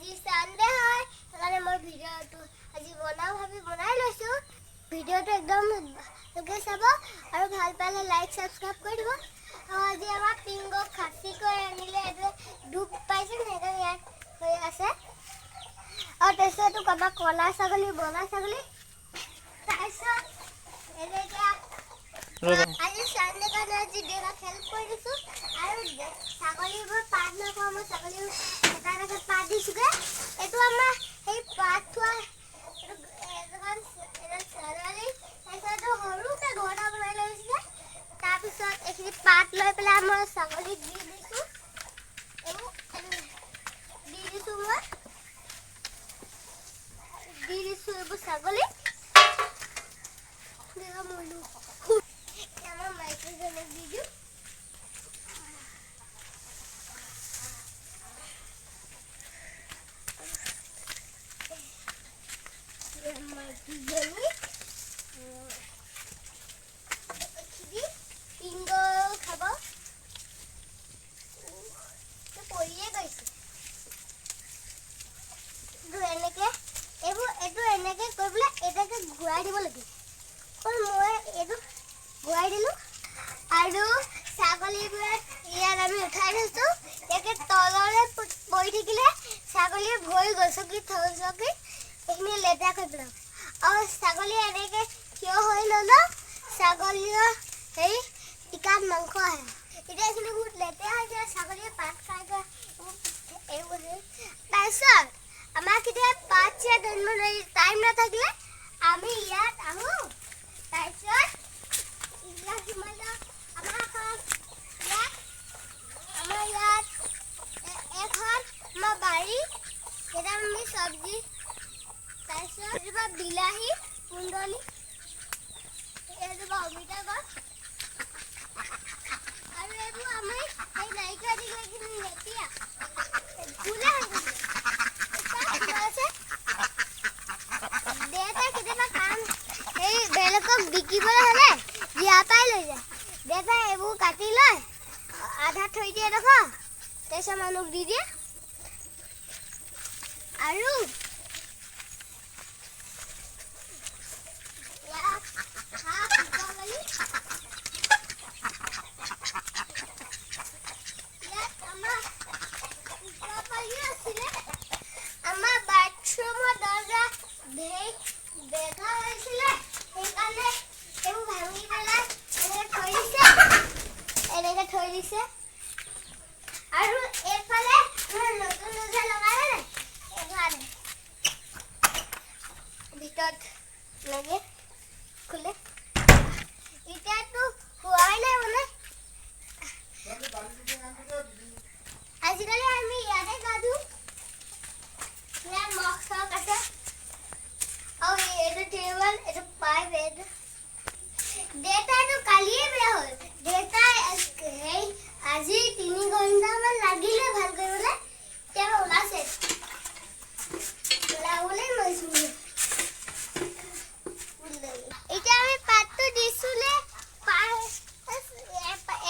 আজি সানডে হয় সেইকাৰণে মই ভিডিঅ'টো আজি বনাই লৈছো ভিডিঅ'টো একদম ভালকৈ চাব আৰু ভাল পালে লাইক সাবস্ক্ৰাইব কৰি দিব আৰু আজি আমাৰ পিংগো খাচি কৰি আনিলে এইটো দুখ পাইছে সেইকাৰণে ইয়াত হৈ আছে আৰু তাৰপিছতো কাবাক কলা ছাগলী বগা ছাগলী তাৰপিছত এনেকৈ আজি সানডে কাৰণে আজি দেউতাক হেল্প কৰি দিছোঁ আৰু ছাগলীবোৰ পাত নাখাওঁ মই ছাগলী এটা এটাকৈ পাত দিছোঁগৈ এইটো আমাৰ সেই পাত থোৱা ছাগলী তাৰপিছতো সৰুকৈ ঘৰ এটা বনাই লৈছিলে তাৰপিছত এইখিনি পাত লৈ পেলাই মই ছাগলীক দি দিছোঁ এইবোৰ ছাগলীক আমাৰ মাইকীজনীক দি দিওঁ পিংগো খাব পৰিয়ে গৈছে এইটো এনেকৈ কৰি পেলাই এটাকে ঘূৰাই দিব লাগে মই এইটো ঘূৰাই দিলোঁ আৰু ছাগলীবোৰে ইয়াত আমি উঠাই থৈছোঁ ইয়াকে তলৰে পৰি থাকিলে ছাগলীৰ ভৰি গছকি থকি এইখিনি লেতেৰা কৰি পেলাওঁ আৰু ছাগলী এনেকৈ থিয় হৈ ল'লেও ছাগলীৰ হেৰি টিকাত মাংস আহে এতিয়া এইখিনি বহুত লেতেৰা হৈছে ছাগলীয়ে পাত খাই এইবোৰ তাৰপিছত আমাৰ কেতিয়াবা পাত চিয়া টাইম নাথাকিলে আমি ইয়াত আহোঁ তাৰপিছত এইবিলাক সোমাই যাওঁ আমাৰ ইয়াত এখন আমাৰ বাৰী সেইটা আমি চব্জি তাৰপিছত এজোপা বিলাহী কুন্দলি এজোপা অমিতা গছ আৰু এইবোৰ আমি এই নাৰিকল দিলে লেতিয়া ফুলে কেতিয়াবা কাম এই বেলেগক বিকিবলৈ হ'লে জীয়া পাই লৈ যায় দেউতাই এইবোৰ কাটি লয় আধা থৈ দিয়ে দেখোন তাৰপিছত মানুহক দি দিয়ে আৰু আমাৰ বাথৰুমৰ দৰ্জা বেকা হৈছিলে সেইকাৰণে এইবোৰ ভাঙি পেলাই এনেকৈ থৈ দিছে আৰু এইফালে নতুন দৰ্জা লগালে নাই এইফালে ভিতৰত লাগে খোলে এতিয়াতো হোৱাই নাই মানে আজিকালি আমি ইয়াতে গা ধুওঁ ইয়াত মগ চগ আছে আৰু এইটো টেবল এইটো পাইপ এইটো দেউতাইটো কালিয়ে বেয়া হ'ল দেউতাই আজি 3 ঘণ্টামান লাগিলে ভাল কৰিবলৈ এতিয়া ওলাইছে ওলাবলৈ লৈছোঁ এতিয়া আমি পাতটো দিছোঁলে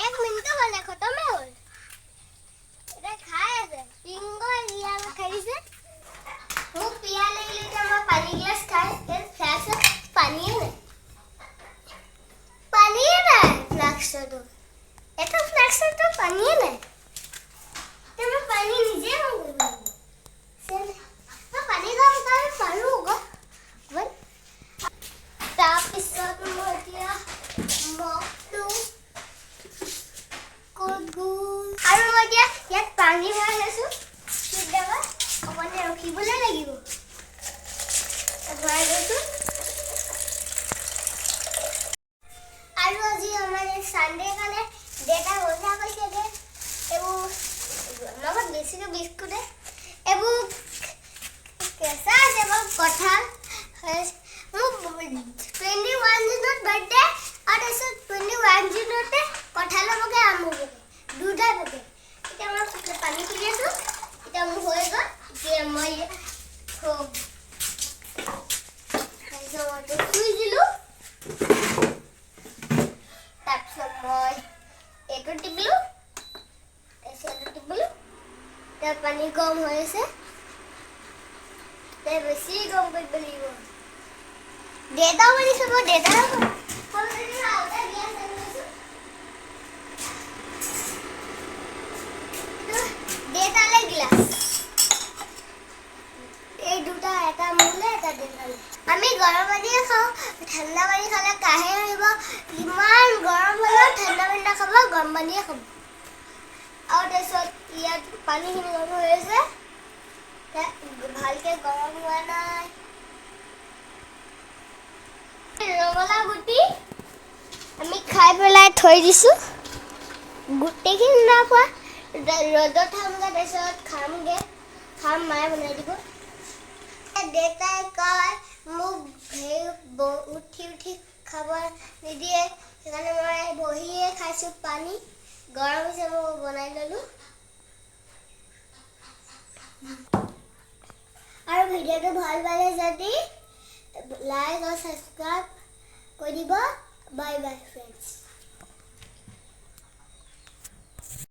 1 মিনিটো হ'লে খতমেই হ'ল এতিয়া খাই আছে পিংগো খাই দিছে মোক পিয়াহ লাগিলে এতিয়া মই পানী গিলাচ খাই ফ্লাক্সত পানীয়ে নাই ফ্লাক্সটো এটা ফ্লাক্সতো পানীয়ে নাই এতিয়া মই পানী নিজে পানী খাম কাৰণে পাৰোঁ তাৰপিছত মই এতিয়া মগটো আৰু মই এতিয়া ইয়াত পানী ভৰাই লৈছোঁ কেতিয়াবা অকণমান ৰখিবলৈ লাগিব ভৰাই লৈছোঁ আৰু আজি আমাৰ এই সানডে কাৰণে দেউতা বজাৰ কৰিছে এইবোৰ লগত বেছিকৈ বিস্কুটে এইবোৰ কেঁচা আছে বাৰু কঁঠাল মোৰ 21 জুনত বাৰ্থডে আৰু তাৰপিছত 21 জুনতে কঁঠালৰ পকে আম পকে দুটাই পকে এতিয়া মই পানী তুলি আছোঁ এতিয়া মোৰ হৈ গ'ল এতিয়া মই শুই দিলোঁ তাৰপিছত মই এইটো টিপিলোঁ তাৰপিছত এইটো টিপিলোঁ এতিয়া পানী গৰম হৈ আছে বেছি গৰম কৰিব লাগিব দেউতাও মানে খাব দেউতাও দেউতালে গিলাচ এই দুটা এটা মোলে এটা দেউতালে আমি গৰম পানীয়ে খাওঁ ঠাণ্ডা পানী খালে কাহে আহিব ইমান গৰম হ'লেও ঠাণ্ডা পানী নাখাব গৰম পানীয়ে খাব আৰু তাৰপিছত ইয়াত পানীখিনি গৰম হৈ আছে ভালকে গৰম হোৱা নাই ৰঙালাও গুটি আমি খাই পেলাই থৈ দিছোঁ গোটেইখিনি নাখোৱা ৰ'দত থ'মগৈ তাৰপিছত খাম মায়ে বনাই দিব দেউতাই কয় মোক উঠি খাব নিদিয়ে সেইকাৰণে মই বহিয়ে খাইছোঁ পানী গৰম হৈছে মই বনাই ল'লোঁ আৰু ভিডিঅ'টো ভাল পালে যদি লাইক আৰু ছাবস্ক্ৰাইব কৰি দিব বাই বাই ফ্ৰেণ্ডছ